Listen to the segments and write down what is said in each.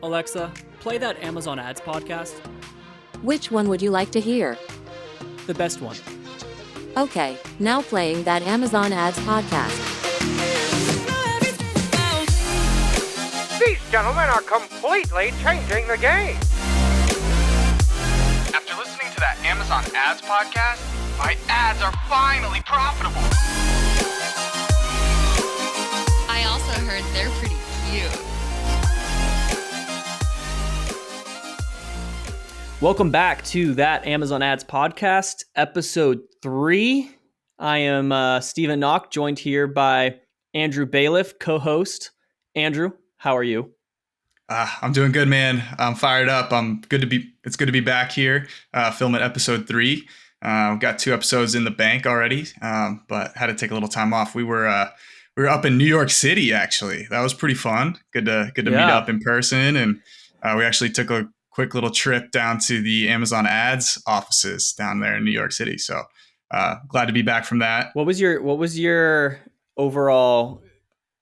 Alexa, play that Amazon Ads podcast. Which one would you like to hear? The best one. Okay, now playing that Amazon Ads podcast. These gentlemen are completely changing the game. After listening to that Amazon Ads podcast, my ads are finally profitable. I also heard they're pretty cute. Welcome back to that Amazon Ads podcast, episode 3. I am Stephen Knock, joined here by Andrew Bailiff, co-host. Andrew, how are you? I'm doing good, man. I'm fired up. It's good to be back here, filming episode 3. We've got 2 episodes in the bank already, but had to take a little time off. We were up in New York City, actually. That was pretty fun. Good to meet up in person, and we actually took a quick little trip down to the Amazon Ads offices down there in New York City. So glad to be back from that. What was your overall?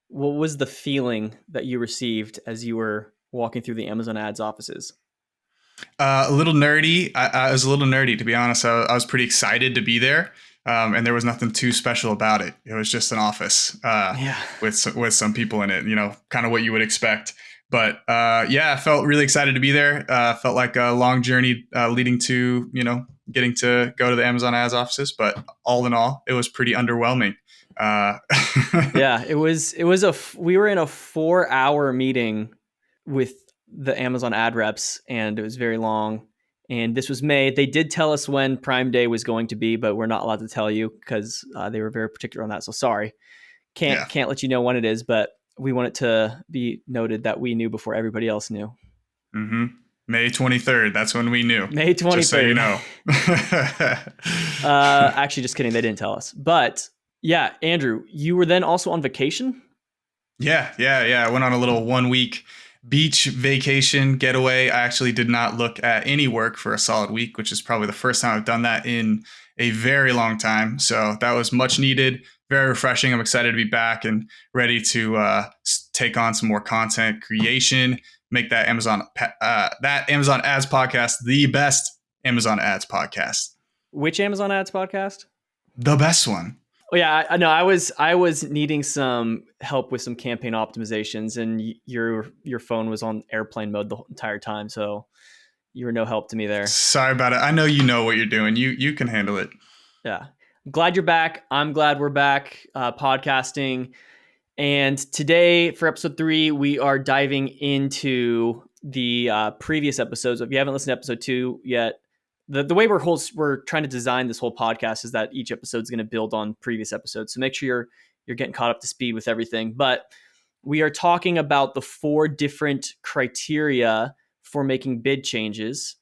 What was the feeling that you received as you were walking through the Amazon Ads offices? A little nerdy. I was a little nerdy, to be honest. I was pretty excited to be there, and there was nothing too special about it. It was just an office with some people in it. You know, kind of what you would expect. But I felt really excited to be there. Felt like a long journey leading to getting to go to the Amazon Ads offices. But all in all, it was pretty underwhelming. We were in a 4-hour meeting with the Amazon ad reps, and it was very long. And this was May. They did tell us when Prime Day was going to be, but we're not allowed to tell you because they were very particular on that. So sorry, can't let you know when it is, but we want it to be noted that we knew before everybody else knew. Mm-hmm. May 23rd. That's when we knew. May 23rd. Just so you know. Actually, just kidding. They didn't tell us. But yeah, Andrew, you were then also on vacation? Yeah. I went on a little 1-week beach vacation getaway. I actually did not look at any work for a solid week, which is probably the first time I've done that in a very long time. So that was much needed. Very refreshing. I'm excited to be back and ready to take on some more content creation, make that Amazon Ads podcast the best Amazon Ads podcast. Which Amazon Ads podcast? The best one. Oh yeah, I know. I was needing some help with some campaign optimizations, and your phone was on airplane mode the entire time, so you were no help to me there. Sorry about it. I know you know what you're doing. You can handle it. Yeah. Glad you're back. I'm glad we're back podcasting. And today for episode 3, we are diving into the previous episodes. If you haven't listened to episode 2 yet, the way we're trying to design this whole podcast is that each episode is going to build on previous episodes. So make sure you're getting caught up to speed with everything. But we are talking about the 4 different criteria for making bid changes.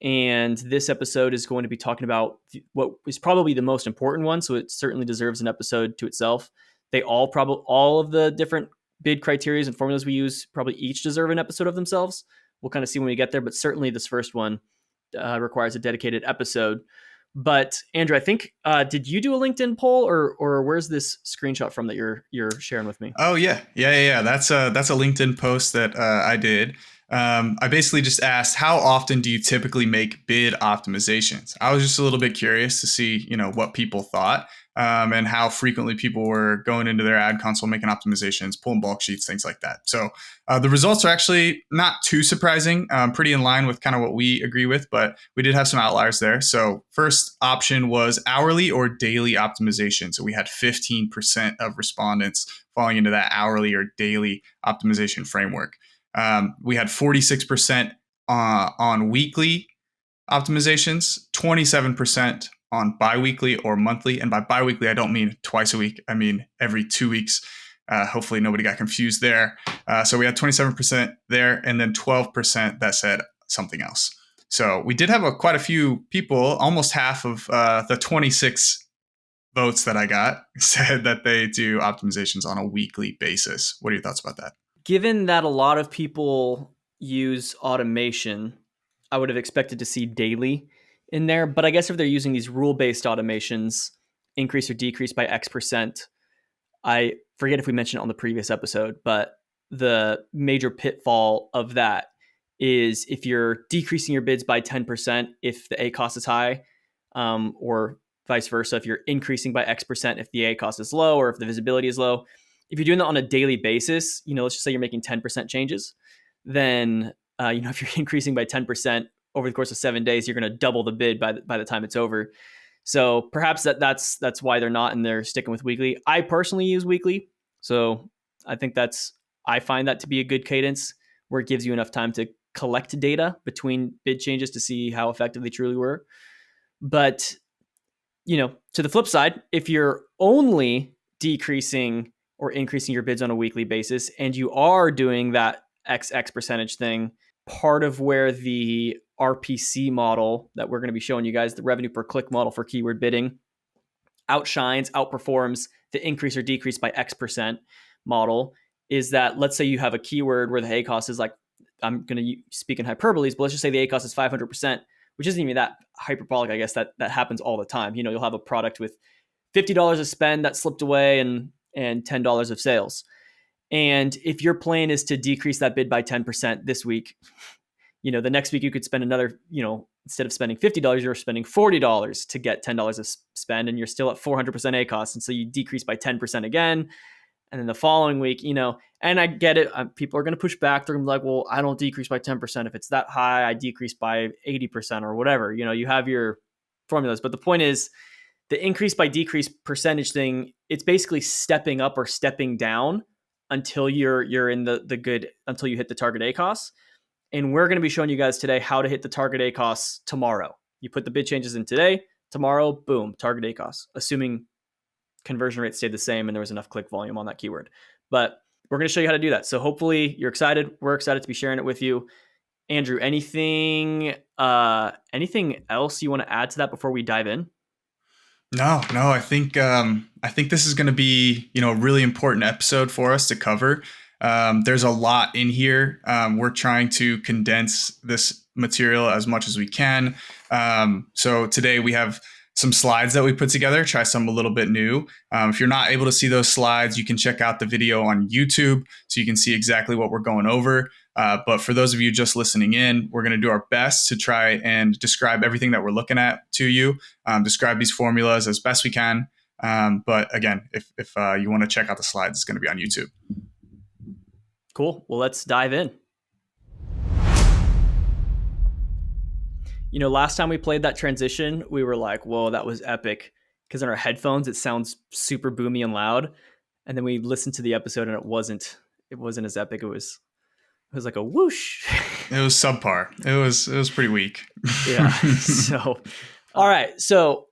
And this episode is going to be talking about what is probably the most important one. So it certainly deserves an episode to itself. All of the different bid criteria and formulas we use probably each deserve an episode of themselves. We'll kind of see when we get there, but certainly this first one requires a dedicated episode. But Andrew, I think, did you do a LinkedIn poll or where's this screenshot from that you're sharing with me? Oh yeah. That's a LinkedIn post that I did. I basically just asked, how often do you typically make bid optimizations? I was just a little bit curious to see, what people thought, and how frequently people were going into their ad console, making optimizations, pulling bulk sheets, things like that. So the results are actually not too surprising, pretty in line with kind of what we agree with, but we did have some outliers there. So first option was hourly or daily optimization. So we had 15% of respondents falling into that hourly or daily optimization framework. We had 46% on weekly optimizations, 27% on biweekly or monthly. And by biweekly, I don't mean twice a week. I mean every 2 weeks. Hopefully nobody got confused there. So we had 27% there, and then 12% that said something else. So we did have quite a few people, almost half of the 26 votes that I got said that they do optimizations on a weekly basis. What are your thoughts about that? Given that a lot of people use automation, I would have expected to see daily in there. But I guess if they're using these rule-based automations, increase or decrease by X%, I forget if we mentioned it on the previous episode, but the major pitfall of that is if you're decreasing your bids by 10% if the ACOS is high, or vice versa, if you're increasing by X% if the ACOS is low or if the visibility is low. If you're doing that on a daily basis, let's just say you're making 10% changes, then if you're increasing by 10% over the course of 7 days, you're going to double the bid by the time it's over. So perhaps that's why they're not, and they're sticking with weekly. I personally use weekly, so I think I find that to be a good cadence where it gives you enough time to collect data between bid changes to see how effective they truly were. But to the flip side, if you're only decreasing or increasing your bids on a weekly basis, and you are doing that XX percentage thing, part of where the RPC model that we're going to be showing you guys, the revenue per click model for keyword bidding, outperforms the increase or decrease by X% model, is that let's say you have a keyword where the ACOS is like, I'm going to speak in hyperboles, but let's just say the ACOS is 500%, which isn't even that hyperbolic. I guess that happens all the time. You'll have a product with $50 of spend that slipped away and $10 of sales. And if your plan is to decrease that bid by 10% this week, the next week you could spend another, instead of spending $50, you're spending $40 to get $10 of spend, and you're still at 400% ACOS. And so you decrease by 10% again. And then the following week, and I get it. People are going to push back. They're going to be like, well, I don't decrease by 10%. If it's that high, I decrease by 80% or whatever. You have your formulas. But the point is, the increase by decrease percentage thing, it's basically stepping up or stepping down until you're in the good, until you hit the target ACOS. And we're going to be showing you guys today how to hit the target ACOS tomorrow. You put the bid changes in today, tomorrow, boom, target ACOS, assuming conversion rate stayed the same and there was enough click volume on that keyword. But we're going to show you how to do that. So hopefully you're excited. We're excited to be sharing it with you. Andrew, anything else you want to add to that before we dive in? No, I think this is going to be, a really important episode for us to cover. There's a lot in here. We're trying to condense this material as much as we can. So today we have some slides that we put together, try some a little bit new. If you're not able to see those slides, you can check out the video on YouTube so you can see exactly what we're going over. But for those of you just listening in, we're going to do our best to try and describe everything that we're looking at to you, describe these formulas as best we can. But again, if you want to check out the slides, it's going to be on YouTube. Cool. Well, let's dive in. Last time we played that transition, we were like, whoa, that was epic. Because in our headphones, it sounds super boomy and loud. And then we listened to the episode and it wasn't as epic. It was like a whoosh. It was subpar. It was pretty weak. Yeah. So, all right. So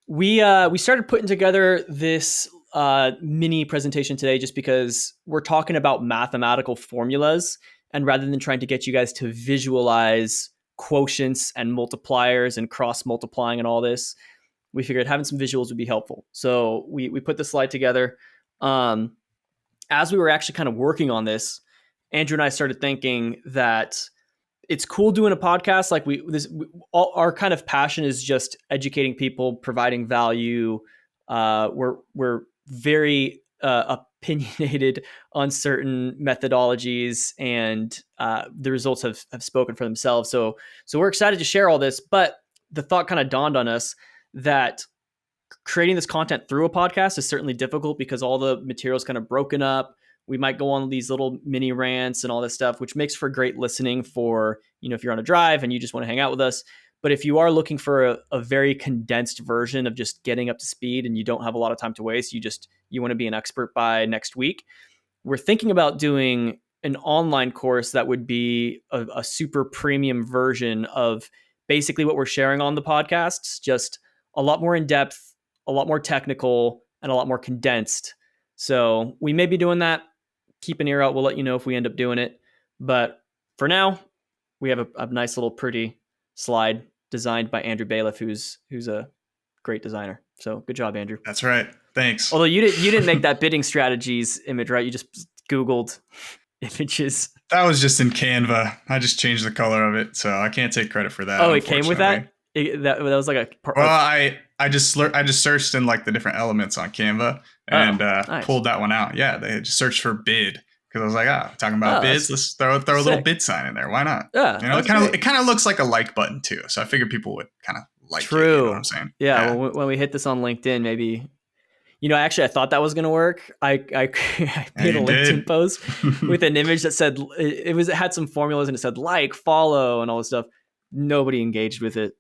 we started putting together this mini presentation today just because we're talking about mathematical formulas. And rather than trying to get you guys to visualize quotients and multipliers and cross multiplying and all this, we figured having some visuals would be helpful. So we put the slide together. As we were actually kind of working on this, Andrew and I started thinking that it's cool doing a podcast. Like our kind of passion is just educating people, providing value. We're very opinionated on certain methodologies, and the results have spoken for themselves. So we're excited to share all this, but the thought kind of dawned on us that creating this content through a podcast is certainly difficult because all the material is kind of broken up. We might go on these little mini rants and all this stuff, which makes for great listening for, if you're on a drive and you just want to hang out with us. But if you are looking for a very condensed version of just getting up to speed and you don't have a lot of time to waste, you want to be an expert by next week, we're thinking about doing an online course that would be a super premium version of basically what we're sharing on the podcasts, just a lot more in depth, a lot more technical, and a lot more condensed. So we may be doing that. Keep an ear out. We'll let you know if we end up doing it. But for now, we have a nice little pretty slide designed by Andrew Bailiff, who's a great designer. So good job, Andrew. That's right. Thanks. Although you didn't make that bidding strategies image, right? You just Googled images. That was just in Canva. I just changed the color of it, so I can't take credit for that. Oh, it came with that? That was like a... Well, I just searched in like the different elements on Canva and nice. pulled that one out. Yeah, they just searched for bid, because I was like, talking about Oh, bids. Let's throw a little sick. bid sign in there. Why not? Yeah, that's great. It kind of looks like a like button too. So I figured people would kind of like it. You know what True. I'm saying? Yeah. When we hit this on LinkedIn, maybe, actually, I thought that was going to work. I made a you LinkedIn did. post with an image that said it had some formulas and it said like, follow, and all this stuff. Nobody engaged with it.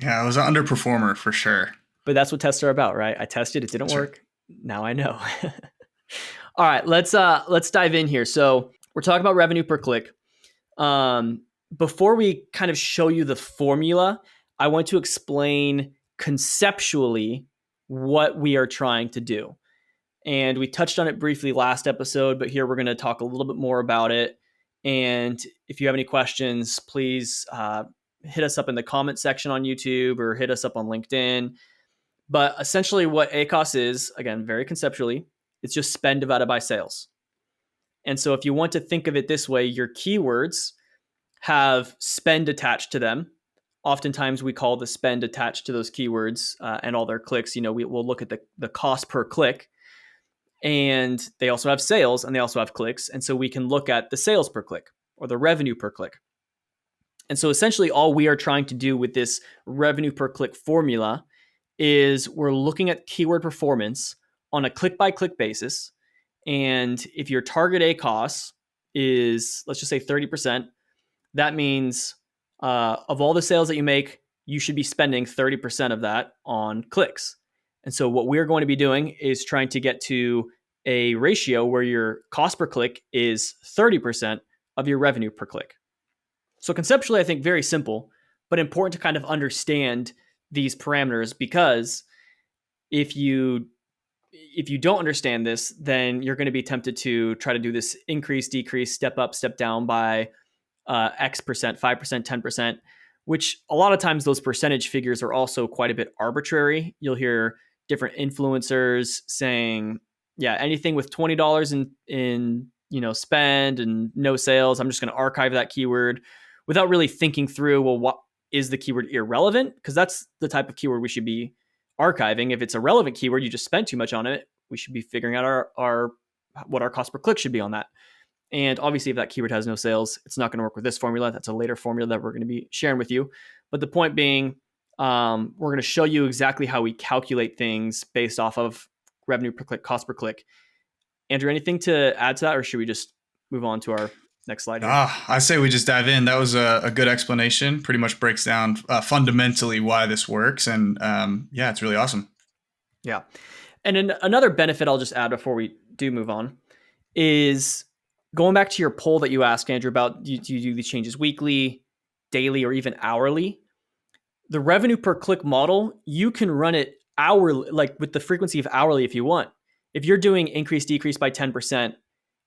Yeah, it was an underperformer for sure. But that's what tests are about, right? I tested, it didn't That's right. work. Now I know. All right, let's dive in here. So we're talking about revenue per click. Before we kind of show you the formula, I want to explain conceptually what we are trying to do. And we touched on it briefly last episode, but here we're going to talk a little bit more about it. And if you have any questions, please hit us up in the comment section on YouTube or hit us up on LinkedIn. But essentially what ACOS is, again, very conceptually, it's just spend divided by sales. And so if you want to think of it this way, your keywords have spend attached to them. Oftentimes we call the spend attached to those keywords and all their clicks. We'll look at the cost per click. And they also have sales and they also have clicks. And so we can look at the sales per click or the revenue per click. And so essentially all we are trying to do with this revenue per click formula is we're looking at keyword performance on a click by click basis. And if your target ACOS is, let's just say 30%, that means of all the sales that you make, you should be spending 30% of that on clicks. And so what we're going to be doing is trying to get to a ratio where your cost per click is 30% of your revenue per click. So conceptually, I think very simple, but important to kind of understand these parameters, because if you don't understand this, then you're going to be tempted to try to do this increase, decrease, step up, step down by X percent, 5%, 10%, which a lot of times those percentage figures are also quite a bit arbitrary. You'll hear different influencers saying, yeah, anything with $20 in spend and no sales, I'm just going to archive that keyword, without really thinking through, well, what is the keyword irrelevant? Because that's the type of keyword we should be archiving. If it's a relevant keyword, you just spent too much on it, we should be figuring out our what our cost per click should be on that. And obviously, if that keyword has no sales, it's not going to work with this formula. That's a later formula that we're going to be sharing with you. But the point being, we're going to show you exactly how we calculate things based off of revenue per click, cost per click. Andrew, anything to add to that, or should we just move on to our next slide here? I say we just dive in. That was a good explanation. Pretty much breaks down fundamentally why this works. And yeah, it's really awesome. Yeah. And then another benefit I'll just add before we do move on is going back to your poll that you asked, Andrew, about do you do these changes weekly, daily, or even hourly? The revenue per click model, you can run it hourly, like with the frequency of hourly if you want. If you're doing increase, decrease by 10%,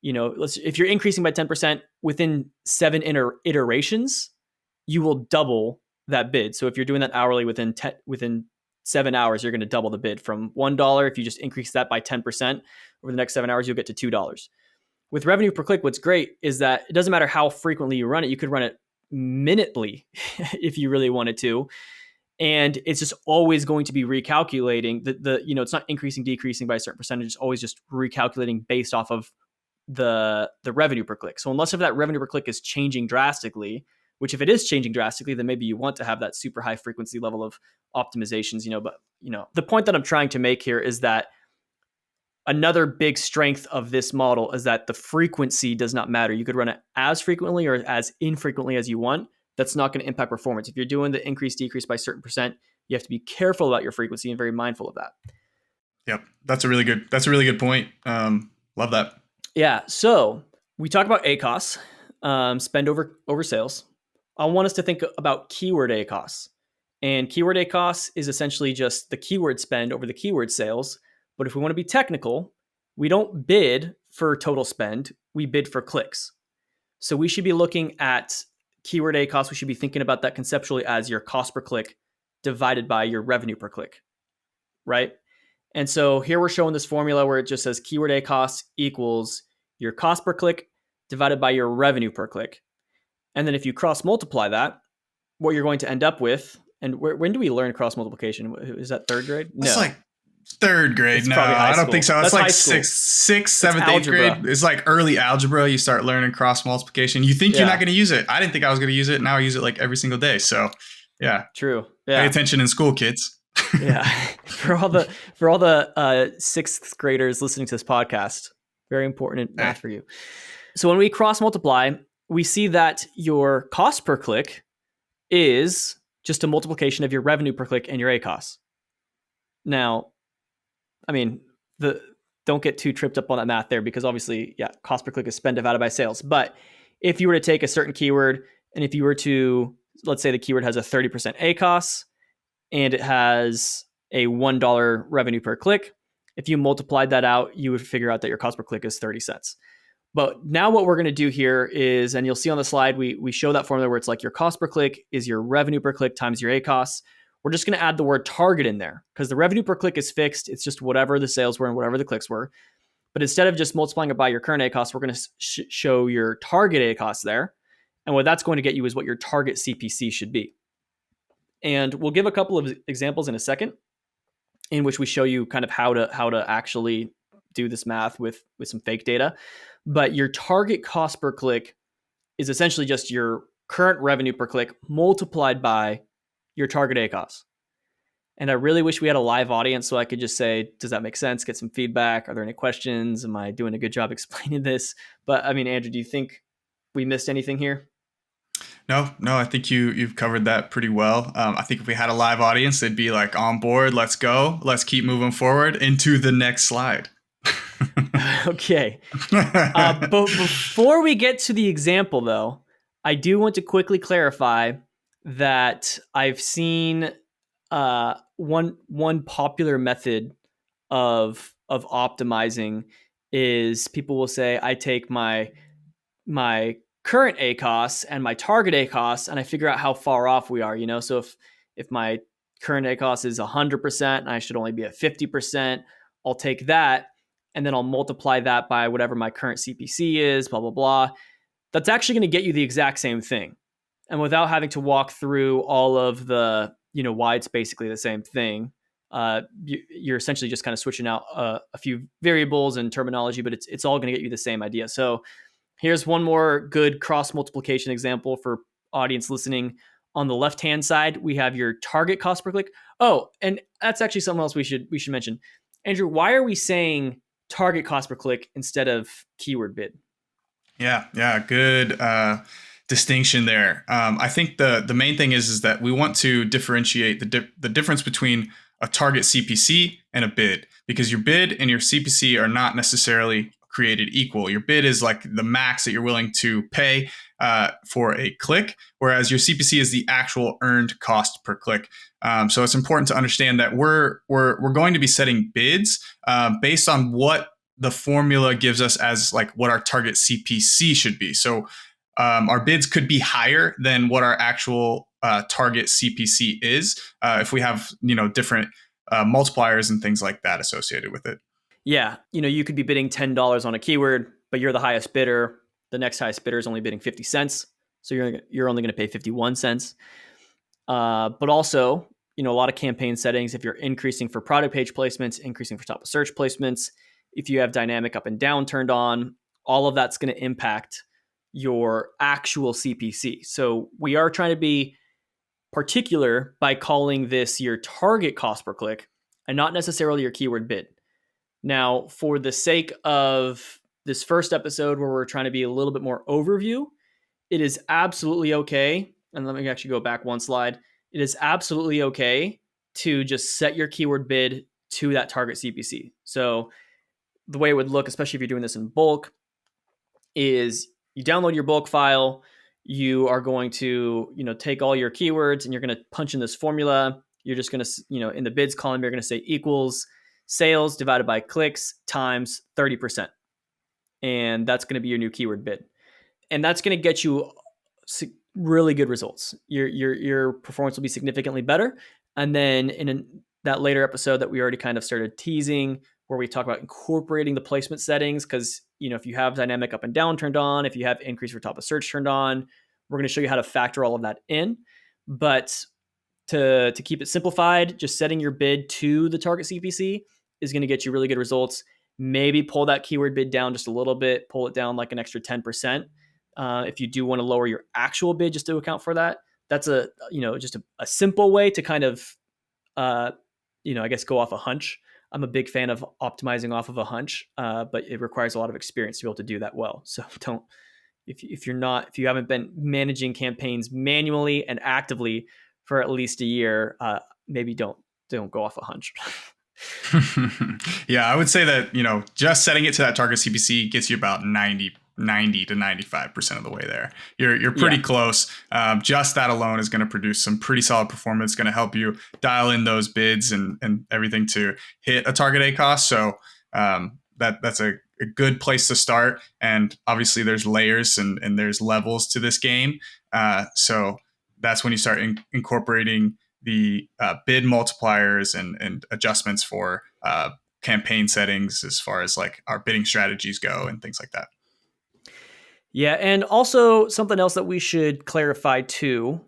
if you're increasing by 10% within 7 iterations, you will double that bid. So if you're doing that hourly within 7 hours, you're going to double the bid from $1. If you just increase that by 10% over the next 7 hours, you'll get to $2. With revenue per click, what's great is that it doesn't matter how frequently you run it. You could run it minutely if you really wanted to. And it's just always going to be recalculating it's not increasing, decreasing by a certain percentage. It's always just recalculating based off of the revenue per click. So unless if that revenue per click is changing drastically, which if it is changing drastically, then maybe you want to have that super high frequency level of optimizations, but the point that I'm trying to make here is that another big strength of this model is that the frequency does not matter. You could run it as frequently or as infrequently as you want. That's not going to impact performance. If you're doing the increase, decrease by a certain percent, you have to be careful about your frequency and very mindful of that. Yep. That's a really good point. Love that. Yeah. So we talk about ACOS, spend over sales. I want us to think about keyword ACOS. And keyword ACOS is essentially just the keyword spend over the keyword sales. But if we want to be technical, we don't bid for total spend. We bid for clicks. So we should be looking at keyword ACOS. We should be thinking about that conceptually as your cost per click divided by your revenue per click, right? And so here we're showing this formula where it just says keyword ACOS equals your cost per click divided by your revenue per click. And then if you cross multiply that, what you're going to end up with, and when do we learn cross multiplication? Is that third grade? It's No. like Third grade. It's No, probably high I don't school. think so. It's That's like high school. sixth, seventh, eighth algebra. grade. It's like early algebra. You start learning cross multiplication. You think you're Yeah. not going to use it. I didn't think I was going to use it. Now I use it like every single day. So yeah, True. pay Yeah. attention in school, kids. Yeah. For all the sixth graders listening to this podcast, very important math for you. So when we cross multiply, we see that your cost per click is just a multiplication of your revenue per click and your ACOS. Now, I mean, don't get too tripped up on that math there, because obviously, yeah, cost per click is spend divided by sales. But if you were to take a certain keyword, and if you were to, let's say the keyword has a 30% ACOS and it has a $1 revenue per click, if you multiplied that out, you would figure out that your cost per click is 30 cents. But now what we're going to do here is, and you'll see on the slide, we show that formula where it's like your cost per click is your revenue per click times your ACOS. We're just going to add the word target in there, because the revenue per click is fixed. It's just whatever the sales were and whatever the clicks were. But instead of just multiplying it by your current ACOS, we're going to show your target ACOS there. And what that's going to get you is what your target CPC should be. And we'll give a couple of examples in a second in which we show you kind of how to actually do this math with some fake data. But your target cost per click is essentially just your current revenue per click multiplied by your target ACOS. And I really wish we had a live audience so I could just say, does that make sense? Get some feedback. Are there any questions? Am I doing a good job explaining this? But I mean, Andrew, do you think we missed anything here? No, I think you've covered that pretty well. I think if we had a live audience, they'd be like on board. Let's go. Let's keep moving forward into the next slide. Okay. But before we get to the example, though, I do want to quickly clarify that I've seen one popular method of optimizing is people will say, I take my current ACOS and my target ACOS, and I figure out how far off we are. So if my current ACOS is 100% and I should only be at 50%, I'll take that and then I'll multiply that by whatever my current CPC is, blah, blah, blah. That's actually going to get you the exact same thing. And without having to walk through all of the, why it's basically the same thing, you're essentially just kind of switching out a few variables and terminology, but it's all going to get you the same idea. So here's one more good cross multiplication example for audience listening. On the left-hand side, we have your target cost per click. Oh, and that's actually something else we should mention. Andrew, why are we saying target cost per click instead of keyword bid? Yeah, good distinction there. I think the main thing is that we want to differentiate the difference between a target CPC and a bid, because your bid and your CPC are not necessarily created equal. Your bid is like the max that you're willing to pay for a click, whereas your CPC is the actual earned cost per click. So it's important to understand that we're going to be setting bids based on what the formula gives us as like what our target CPC should be. So our bids could be higher than what our actual target CPC is if we have different multipliers and things like that associated with it. Yeah, you could be bidding $10 on a keyword, but you're the highest bidder. The next highest bidder is only bidding 50 cents, so you're only going to pay 51 cents. But also, a lot of campaign settings, if you're increasing for product page placements, increasing for top of search placements, if you have dynamic up and down turned on, all of that's going to impact your actual CPC. So we are trying to be particular by calling this your target cost per click and not necessarily your keyword bid. Now, for the sake of this first episode where we're trying to be a little bit more overview, it is absolutely okay. And let me actually go back one slide. It is absolutely okay to just set your keyword bid to that target CPC. So the way it would look, especially if you're doing this in bulk, is you download your bulk file. You are going to, take all your keywords and you're going to punch in this formula. You're just going to, in the bids column, you're going to say equals sales divided by clicks times 30%. And that's going to be your new keyword bid. And that's going to get you really good results. Your performance will be significantly better. And then in that later episode that we already kind of started teasing, where we talk about incorporating the placement settings, because if you have dynamic up and down turned on, if you have increase for top of search turned on, we're going to show you how to factor all of that in. But to keep it simplified, just setting your bid to the target CPC is going to get you really good results. Maybe pull that keyword bid down just a little bit, pull it down like an extra 10%. If you do want to lower your actual bid just to account for that, that's just a simple way to kind of, I guess go off a hunch. I'm a big fan of optimizing off of a hunch, but it requires a lot of experience to be able to do that well. So if you haven't been managing campaigns manually and actively for at least a year, maybe don't go off a hunch. Yeah, I would say that, just setting it to that target CPC gets you about 90 to 95% of the way there. You're pretty close. Just that alone is going to produce some pretty solid performance, going to help you dial in those bids and everything to hit a target ACOS. So that's a good place to start. And obviously there's layers and there's levels to this game. So that's when you start incorporating the bid multipliers and adjustments for campaign settings as far as like our bidding strategies go and things like that. Yeah, and also something else that we should clarify too,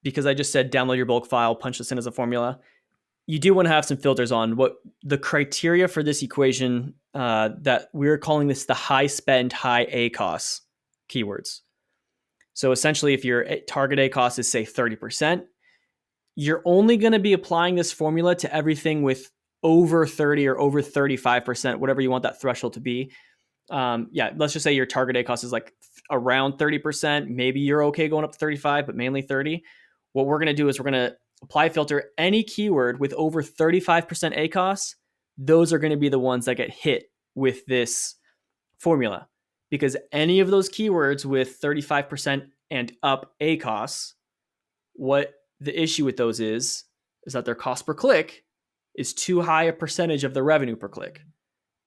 because I just said download your bulk file, punch this in as a formula. You do want to have some filters on what the criteria for this equation that we're calling this the high spend, high ACOS keywords. So essentially, if your target ACOS is say 30%, you're only going to be applying this formula to everything with over 30 or over 35%, whatever you want that threshold to be. Let's just say your target ACOS is like around 30%. Maybe you're okay going up to 35, but mainly 30. What we're going to do is we're going to apply filter any keyword with over 35% ACOS. Those are going to be the ones that get hit with this formula, because any of those keywords with 35% and up ACOS, what the issue with those is that their cost per click is too high a percentage of the revenue per click.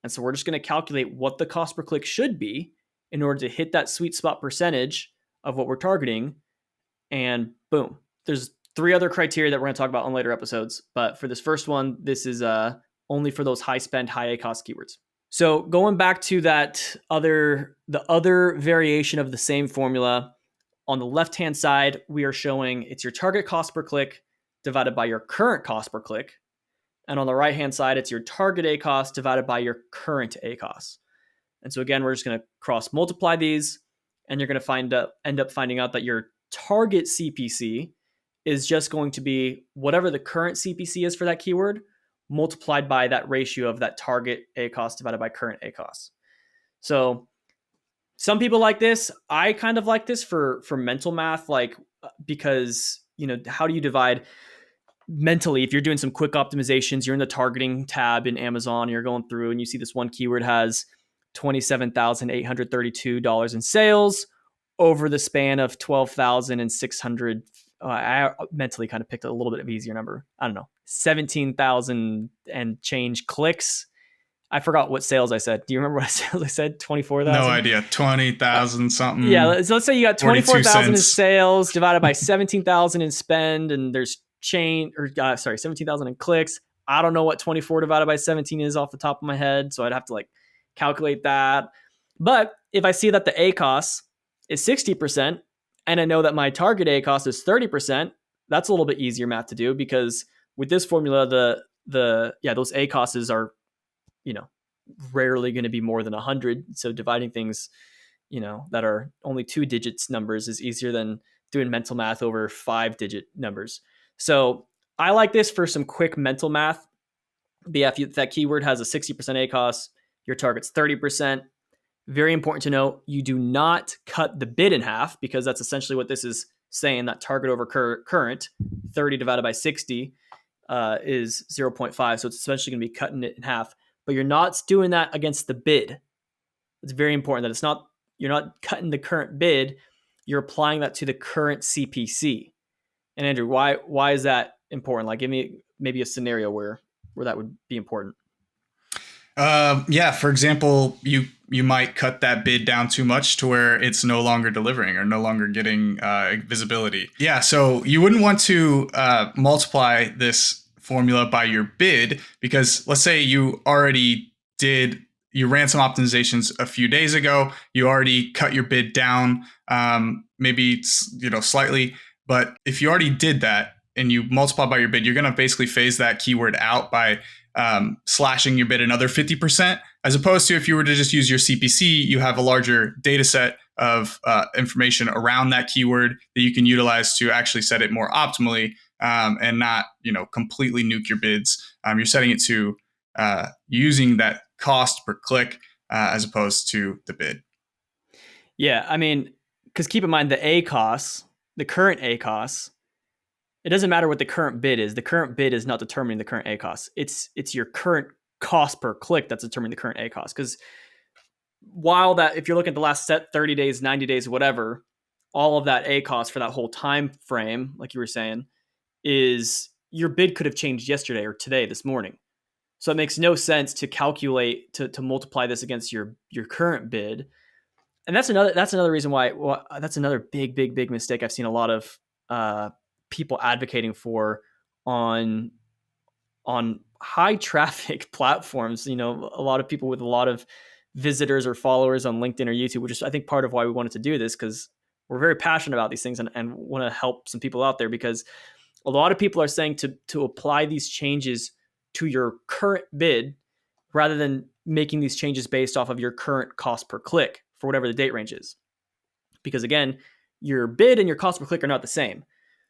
And so we're just going to calculate what the cost per click should be in order to hit that sweet spot percentage of what we're targeting. And boom, there's 3 other criteria that we're going to talk about on later episodes. But for this first one, this is only for those high spend, high ACOS keywords. So going back to the other variation of the same formula, on the left-hand side, we are showing it's your target cost per click divided by your current cost per click. And on the right-hand side, it's your target ACOS divided by your current ACOS. And so again, we're just going to cross multiply these, and you're going to end up finding out that your target CPC is just going to be whatever the current CPC is for that keyword multiplied by that ratio of that target ACOS divided by current ACOS. So some people like this. I kind of like this for mental math, because, how do you divide mentally? If you're doing some quick optimizations, you're in the targeting tab in Amazon, you're going through and you see this one keyword has $27,832 in sales over the span of 12,600. I mentally kind of picked a little bit of easier number. I don't know, 17,000 and change clicks. I forgot what sales I said. Do you remember what sales I said? 24,000? No idea. 20,000 something. Yeah. So let's say you got 24,000 in cents. sales divided by 17,000 in spend, and there's 17,000 in clicks. I don't know what 24 divided by 17 is off the top of my head, so I'd have to calculate that. But if I see that the ACOS is 60% and I know that my target ACOS is 30%, that's a little bit easier math to do, because with this formula, those ACOSs are, rarely going to be more than 100. So dividing things, that are only 2 digits numbers is easier than doing mental math over 5-digit numbers. So I like this for some quick mental math. But yeah, if that keyword has a 60% ACOS, your target's 30%. Very important to note, you do not cut the bid in half, because that's essentially what this is saying, that target over current, 30 divided by 60 is 0.5. So it's essentially going to be cutting it in half. But you're not doing that against the bid. It's very important that you're not cutting the current bid, you're applying that to the current CPC. And Andrew, why is that important? Give me maybe a scenario where that would be important. For example, you might cut that bid down too much to where it's no longer delivering or no longer getting visibility. Yeah, so you wouldn't want to multiply this formula by your bid, because let's say you ran some optimizations a few days ago, you already cut your bid down, maybe slightly, but if you already did that and you multiply by your bid, you're going to basically phase that keyword out by slashing your bid another 50%, as opposed to if you were to just use your CPC, you have a larger data set of information around that keyword that you can utilize to actually set it more optimally, and not, completely nuke your bids. You're setting it to using that cost per click as opposed to the bid. Yeah, I mean, because keep in mind the ACOS, the current ACOS, it doesn't matter what the current bid is. The current bid is not determining the current ACOS. It's your current cost per click that's determining the current ACOS. Because while that, if you're looking at the last set 30 days, 90 days, whatever, all of that ACOS for that whole time frame, like you were saying, is your bid could have changed yesterday or today, this morning. So it makes no sense to calculate to multiply this against your current bid. And that's another reason why that's another big mistake I've seen a lot of people advocating for on high traffic platforms. A lot of people with a lot of visitors or followers on LinkedIn or YouTube, which is I think part of why we wanted to do this, because we're very passionate about these things and want to help some people out there, because a lot of people are saying to apply these changes to your current bid rather than making these changes based off of your current cost per click for whatever the date range is. Because again, your bid and your cost per click are not the same.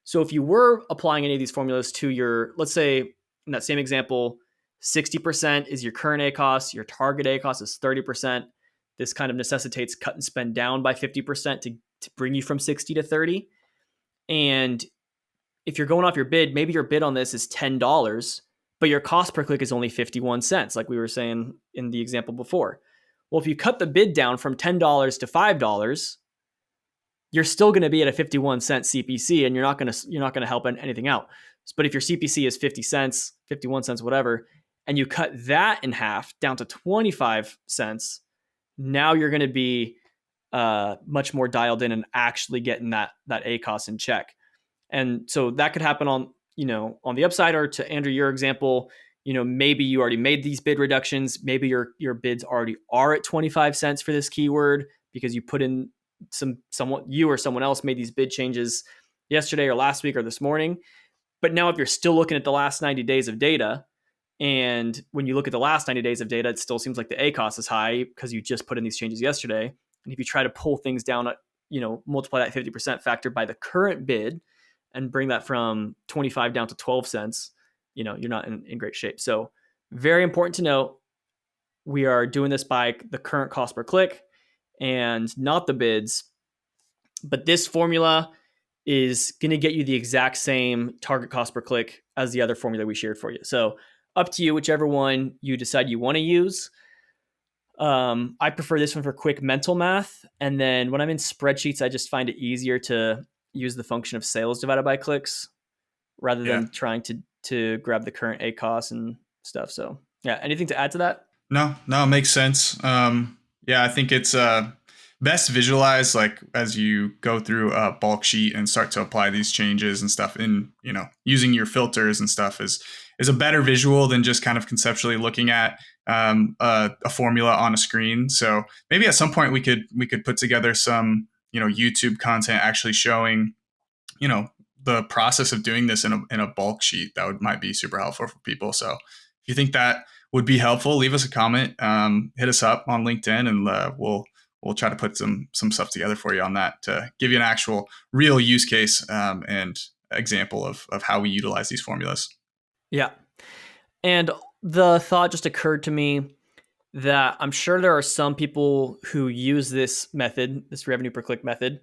So if you were applying any of these formulas to your, let's say in that same example, 60% is your current ACOS, your target ACOS is 30%. This kind of necessitates cut and spend down by 50% to bring you from 60 to 30. And if you're going off your bid, maybe your bid on this is $10, but your cost per click is only 51 cents, like we were saying in the example before. Well, if you cut the bid down from $10 to $5, you're still going to be at a 51 cent CPC, and you're not going to help anything out. But if your CPC is 50 cents, 51 cents, whatever, and you cut that in half down to 25 cents, now you're going to be much more dialed in and actually getting that ACOS in check. And so that could happen on the upside, or to Andrew, your example, maybe you already made these bid reductions. Maybe your bids already are at 25 cents for this keyword because you put in you or someone else made these bid changes yesterday or last week or this morning. But now if you're still looking at the last 90 days of data, and when you look at the last 90 days of data, it still seems like the ACOS is high because you just put in these changes yesterday. And if you try to pull things down, multiply that 50% factor by the current bid and bring that from 25 down to 12 cents, you're not in great shape. So very important to note, we are doing this by the current cost per click and not the bids. But this formula is going to get you the exact same target cost per click as the other formula we shared for you. So up to you, whichever one you decide you want to use. I prefer this one for quick mental math. And then when I'm in spreadsheets, I just find it easier to use the function of sales divided by clicks rather than trying to grab the current ACOS and stuff. So yeah, anything to add to that? No, it makes sense. I think it's best visualized like as you go through a bulk sheet and start to apply these changes and stuff in, using your filters and stuff is a better visual than just kind of conceptually looking at a formula on a screen. So maybe at some point we could put together some, YouTube content actually showing, the process of doing this in a bulk sheet. That might be super helpful for people. So if you think that would be helpful, leave us a comment, hit us up on LinkedIn, and we'll try to put some stuff together for you on that to give you an actual real use case and example of how we utilize these formulas. Yeah. And the thought just occurred to me that I'm sure there are some people who use this method, this revenue per click method,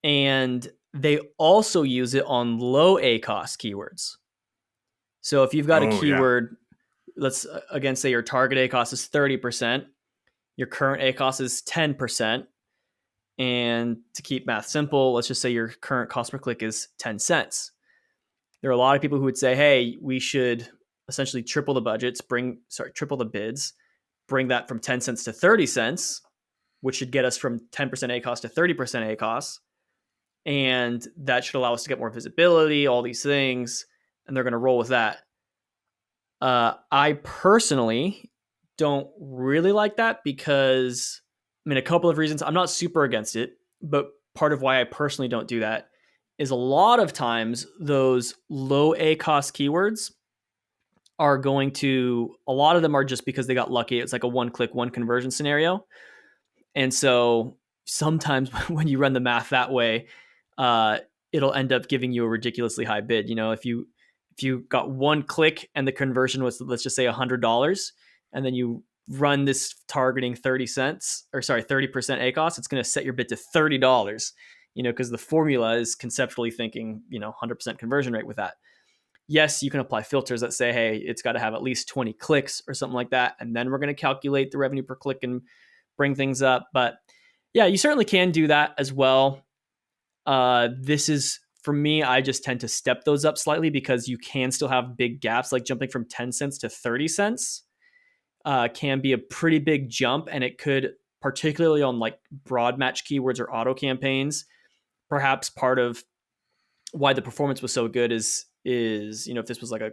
and they also use it on low ACOS keywords. So if you've got a keyword, let's again say your target ACOS is 30%, your current ACOS is 10%. And to keep math simple, let's just say your current cost per click is 10 cents. There are a lot of people who would say, hey, we should essentially triple the budgets, triple the bids, bring that from 10 cents to 30 cents, which should get us from 10% ACOS to 30% ACOS. And that should allow us to get more visibility, all these things. And they're going to roll with that. I personally don't really like that because, a couple of reasons. I'm not super against it, but part of why I personally don't do that is a lot of times those low ACOS keywords are going to, a lot of them are just because they got lucky. It's like a one click, one conversion scenario. And so sometimes when you run the math that way, it'll end up giving you a ridiculously high bid. If you got one click and the conversion was, let's just say $100, and then you run this targeting 30% ACOS, it's going to set your bid to $30, because the formula is conceptually thinking, 100% conversion rate with that. Yes, you can apply filters that say, hey, it's got to have at least 20 clicks or something like that. And then we're going to calculate the revenue per click and bring things up. But yeah, you certainly can do that as well. This is, for me, I just tend to step those up slightly because you can still have big gaps, like jumping from 10 cents to 30 cents can be a pretty big jump. And it could, particularly on like broad match keywords or auto campaigns, perhaps part of why the performance was so good is if this was like a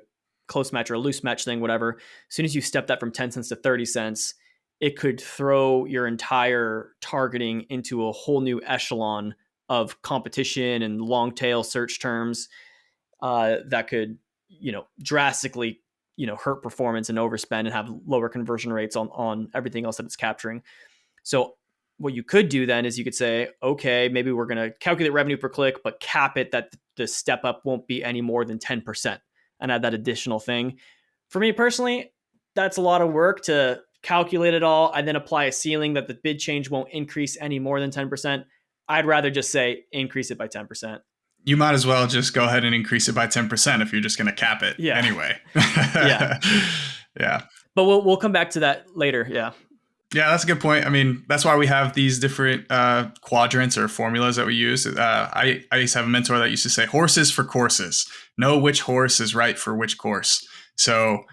close match or a loose match thing, whatever, as soon as you step that from 10 cents to 30 cents, it could throw your entire targeting into a whole new echelon of competition and long tail search terms that could, drastically, hurt performance and overspend and have lower conversion rates on everything else that it's capturing. So what you could do then is you could say, okay, maybe we're going to calculate revenue per click, but cap it that the step up won't be any more than 10% and add that additional thing. For me personally, that's a lot of work to calculate it all and then apply a ceiling that the bid change won't increase any more than 10%. I'd rather just say increase it by 10%. You might as well just go ahead and increase it by 10% if you're just going to cap it anyway. Yeah. Yeah. But we'll come back to that later. Yeah. Yeah, that's a good point. I mean, that's why we have these different quadrants or formulas that we use. I used to have a mentor that used to say horses for courses. Know which horse is right for which course. So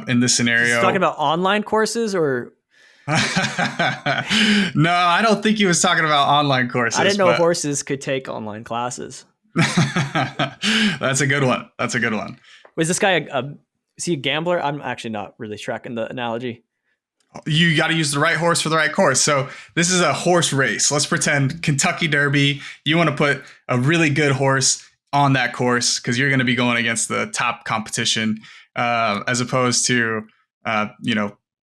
in this scenario... He's talking about online courses or... No, I don't think he was talking about online courses. I didn't know horses could take online classes. That's a good one. Was this guy is he a gambler? I'm actually not really tracking the analogy. You got to use the right horse for the right course. So this is a horse race. Let's pretend Kentucky Derby. You want to put a really good horse on that course because you're going to be going against the top competition, as opposed to,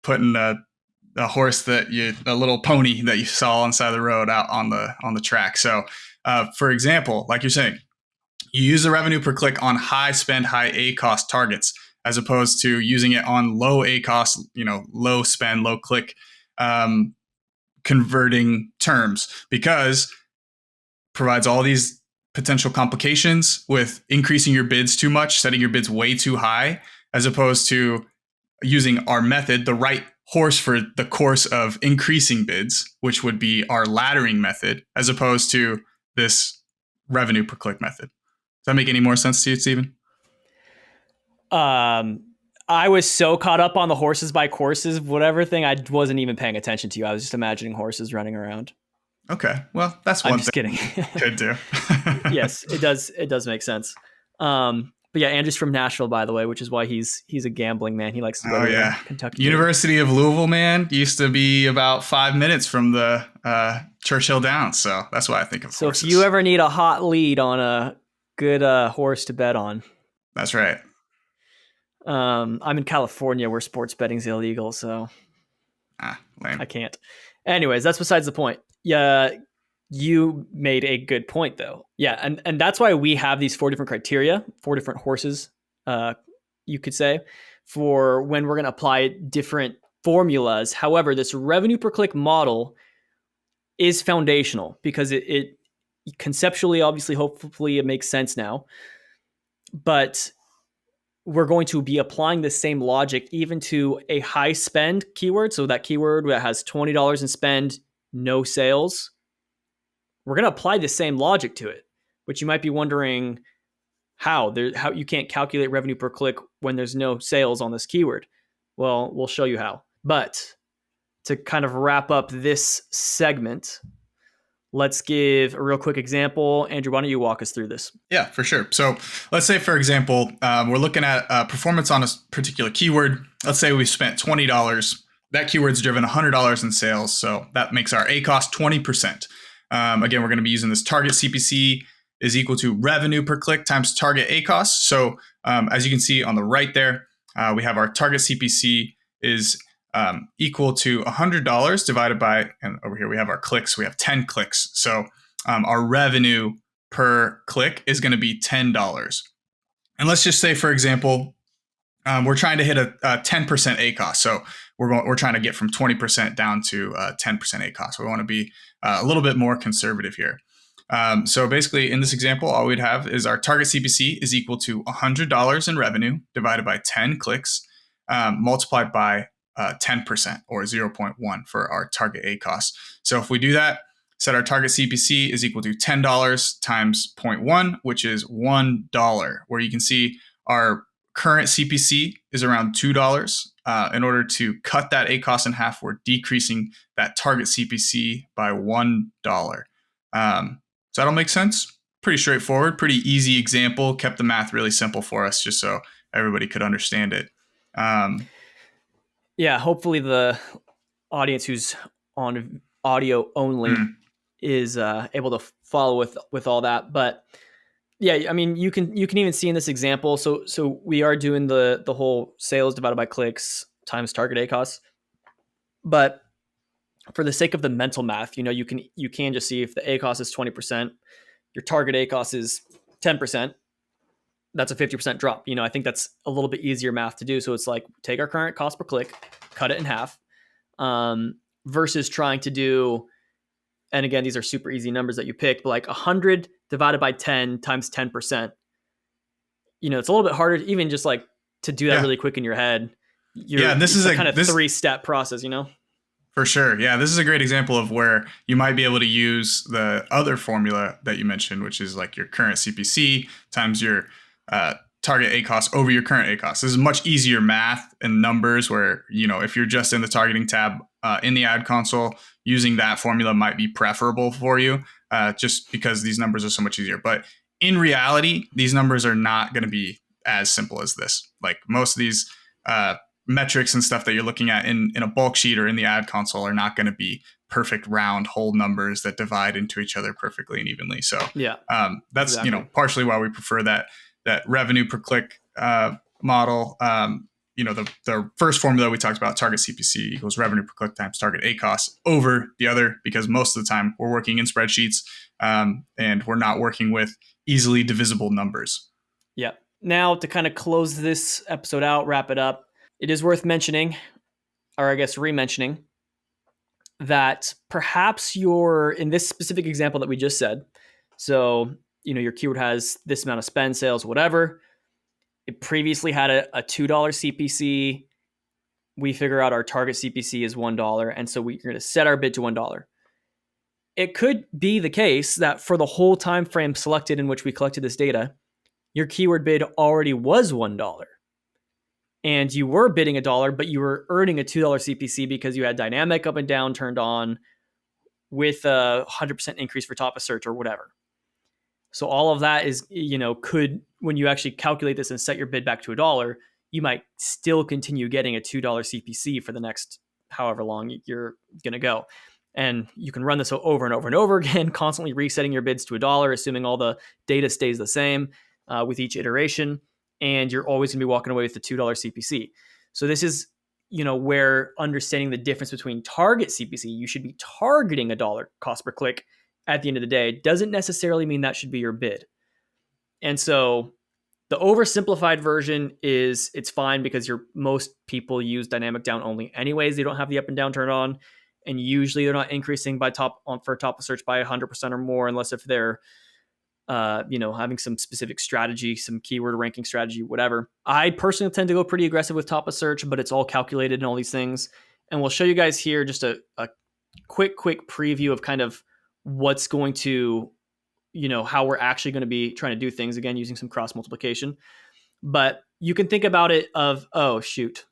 putting a horse a little pony that you saw on the side of the road out on the track. So, for example, like you're saying, you use the revenue per click on high spend, high ACOS targets, as opposed to using it on low ACOS, low spend, low click converting terms, because provides all these potential complications with increasing your bids too much, setting your bids way too high, as opposed to using our method, the right horse for the course of increasing bids, which would be our laddering method, as opposed to this revenue per click method. Does that make any more sense to you, Stephen? I was so caught up on the horses by courses, whatever thing, I wasn't even paying attention to you. I was just imagining horses running around. Okay. Well, that's one I'm just thing. Kidding. Could do. Yes, it does. It does make sense. But yeah, Andrew's from Nashville, by the way, which is why he's a gambling man. He likes to go to Kentucky. University of Louisville, man, used to be about 5 minutes from the Churchill Downs. So that's why I think of horses. So if you ever need a hot lead on a good horse to bet on. That's right. I'm in California where sports betting is illegal, so lame. I can't. Anyways, that's besides the point. Yeah, you made a good point though. Yeah, and that's why we have these 4 different criteria, 4 different horses, you could say, for when we're going to apply different formulas. However, this revenue per click model is foundational because it conceptually, obviously, hopefully it makes sense now, but we're going to be applying the same logic even to a high spend keyword. So that keyword that has $20 in spend, no sales. We're going to apply the same logic to it, but you might be wondering how you can't calculate revenue per click when there's no sales on this keyword. Well, we'll show you how. But to kind of wrap up this segment, let's give a real quick example. Andrew, why don't you walk us through this? Yeah, for sure. So let's say, for example, we're looking at performance on a particular keyword. Let's say we spent $20. That keyword's driven $100 in sales. So that makes our ACOS 20%. Again, we're going to be using this target CPC is equal to revenue per click times target ACOS. So as you can see on the right there, we have our target CPC is equal to $100 divided by, and over here we have our clicks. We have 10 clicks. So our revenue per click is going to be $10. And let's just say, for example, we're trying to hit a 10% ACOS. So we're trying to get from 20% down to 10% ACOS. We want to be a little bit more conservative here. So basically, in this example, all we'd have is our target CPC is equal to $100 in revenue divided by 10 clicks, multiplied by 10%, or 0.1 for our target ACOS. So if we do that, set our target CPC is equal to $10 times 0.1, which is $1, where you can see our current CPC is around $2. In order to cut that ACOS in half, we're decreasing that target CPC by $1. So that'll make sense. Pretty straightforward, pretty easy example. Kept the math really simple for us, just so everybody could understand it. Yeah, hopefully the audience who's on audio only is able to follow with all that. But yeah, I mean, you can even see in this example. So we are doing the whole sales divided by clicks times target ACOS. But for the sake of the mental math, you can just see if the ACOS is 20%, your target ACOS is 10%. That's a 50% drop. I think that's a little bit easier math to do. So it's like, take our current cost per click, cut it in half, versus trying to do, and again, these are super easy numbers that you picked, but like 100 divided by 10 times 10%. It's a little bit harder even just like to do that really quick in your head. This is a kind of 3-step process, For sure. Yeah, this is a great example of where you might be able to use the other formula that you mentioned, which is like your current CPC times your target ACOS over your current ACOS. This is much easier math and numbers where, if you're just in the targeting tab in the ad console, using that formula might be preferable for you, just because these numbers are so much easier. But in reality, these numbers are not going to be as simple as this. Like most of these metrics and stuff that you're looking at in a bulk sheet or in the ad console are not going to be perfect round whole numbers that divide into each other perfectly and evenly. So that's exactly. Partially why we prefer that revenue per click model. The first formula we talked about, target CPC equals revenue per click times target ACOS, over the other, because most of the time we're working in spreadsheets and we're not working with easily divisible numbers. Yeah. Now to kind of close this episode out, wrap it up, it is worth mentioning, or I guess re-mentioning, that perhaps in this specific example that we just said, so, your keyword has this amount of spend, sales, whatever. It previously had a $2 CPC. We figure out our target CPC is $1. And so we're going to set our bid to $1. It could be the case that for the whole time frame selected in which we collected this data, your keyword bid already was $1. And you were bidding $1, but you were earning a $2 CPC because you had dynamic up and down turned on with a 100% increase for top of search or whatever. So all of that is, could, when you actually calculate this and set your bid back to $1, you might still continue getting a $2 CPC for the next however long you're going to go. And you can run this over and over and over again, constantly resetting your bids to $1, assuming all the data stays the same with each iteration. And you're always going to be walking away with the $2 CPC. So this is, where understanding the difference between target CPC, you should be targeting $1 cost per click at the end of the day, doesn't necessarily mean that should be your bid. And so the oversimplified version is it's fine because most people use dynamic down only anyways. They don't have the up and down turned on. And usually they're not increasing for top of search by 100% or more, unless if they're having some specific strategy, some keyword ranking strategy, whatever. I personally tend to go pretty aggressive with top of search, but it's all calculated and all these things. And we'll show you guys here just a quick preview of kind of what's going to, how we're actually going to be trying to do things, again, using some cross multiplication. But you can think about it of, oh, shoot.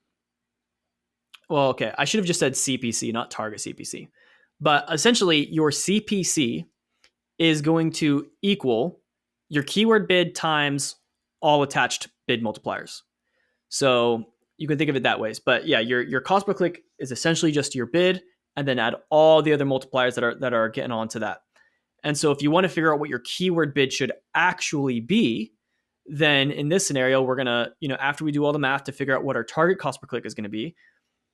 Well, okay, I should have just said CPC, not target CPC. But essentially, your CPC is going to equal your keyword bid times all attached bid multipliers. So you can think of it that way. But yeah, your cost per click is essentially just your bid, and then add all the other multipliers that are getting onto that. And so if you want to figure out what your keyword bid should actually be, then in this scenario, we're going to, after we do all the math to figure out what our target cost per click is going to be,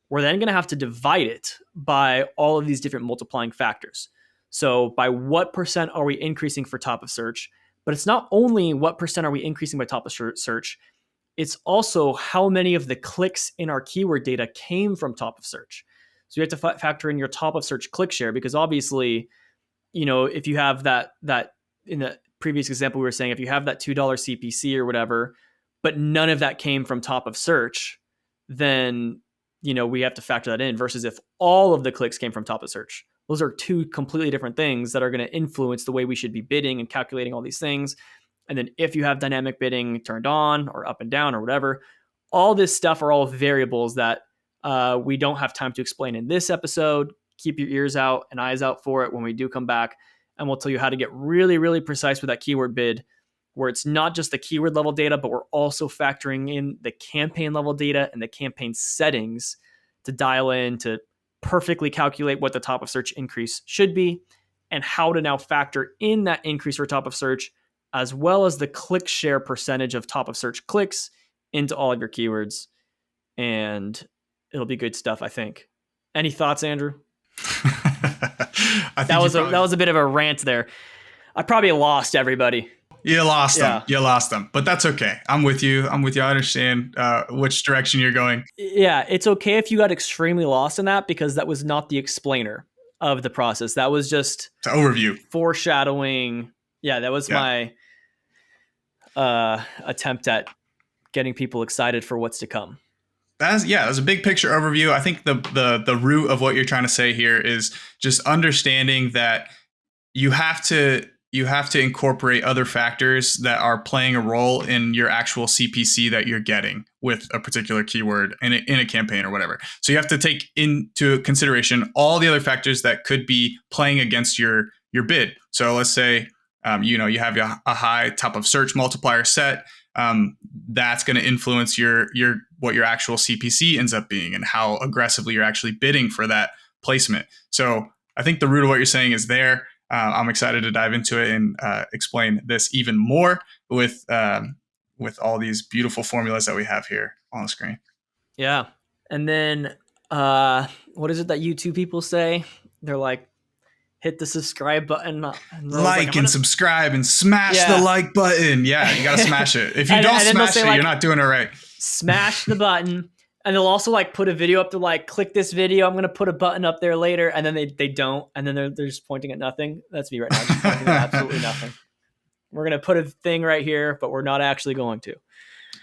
we're then going to have to divide it by all of these different multiplying factors. So by what percent are we increasing for top of search? But it's not only what percent are we increasing by top of search, it's also how many of the clicks in our keyword data came from top of search. So you have to factor in your top of search click share, because obviously, if you have that in the previous example, we were saying if you have that $2 CPC or whatever, but none of that came from top of search, then, we have to factor that in, versus if all of the clicks came from top of search. Those are two completely different things that are going to influence the way we should be bidding and calculating all these things. And then if you have dynamic bidding turned on or up and down or whatever, all this stuff are all variables that we don't have time to explain in this episode. Keep your ears out and eyes out for it when we do come back. And we'll tell you how to get really, really precise with that keyword bid, where it's not just the keyword level data, but we're also factoring in the campaign level data and the campaign settings to dial in to perfectly calculate what the top of search increase should be, and how to now factor in that increase for top of search, as well as the click share percentage of top of search clicks into all of your keywords. And it'll be good stuff, I think. Any thoughts, Andrew? That was a bit of a rant there. I probably lost everybody. You lost them. You lost them. But that's okay. I'm with you. I understand which direction you're going. Yeah, it's okay if you got extremely lost in that, because that was not the explainer of the process. That was just it's an overview. Foreshadowing. Yeah, that was my attempt at getting people excited for what's to come. That's a big picture overview. I think the root of what you're trying to say here is just understanding that you have to incorporate other factors that are playing a role in your actual CPC that you're getting with a particular keyword in a campaign or whatever. So you have to take into consideration all the other factors that could be playing against your bid. So let's say you have a high top of search multiplier set. That's going to influence what your actual CPC ends up being and how aggressively you're actually bidding for that placement. So I think the root of what you're saying is there. I'm excited to dive into it and explain this even more with all these beautiful formulas that we have here on the screen. Yeah. And then what is it that YouTube people say? They're like, hit the subscribe button. And subscribe and smash the like button. Yeah, you got to smash it. If you don't smash it, you're not doing it right. Smash the button. And they'll also put a video up to click this video. I'm going to put a button up there later. And then they don't. And then they're just pointing at nothing. That's me right now. Just pointing at absolutely nothing. We're going to put a thing right here, but we're not actually going to.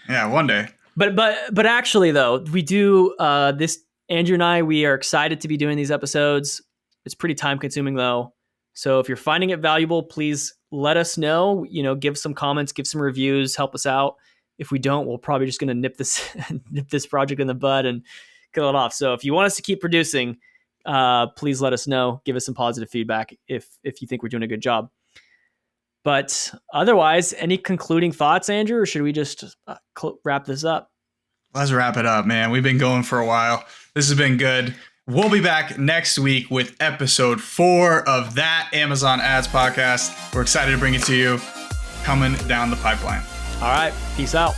Yeah, one day. But actually though, we do this, Andrew and I, we are excited to be doing these episodes. It's pretty time consuming though. So if you're finding it valuable, please let us know, give some comments, give some reviews, help us out. If we don't, we're probably just going to nip this project in the bud and kill it off. So if you want us to keep producing, please let us know. Give us some positive feedback if you think we're doing a good job. But otherwise, any concluding thoughts, Andrew, or should we just wrap this up? Let's wrap it up, man. We've been going for a while. This has been good. We'll be back next week with episode 4 of That Amazon Ads Podcast. We're excited to bring it to you, coming down the pipeline. All right. Peace out.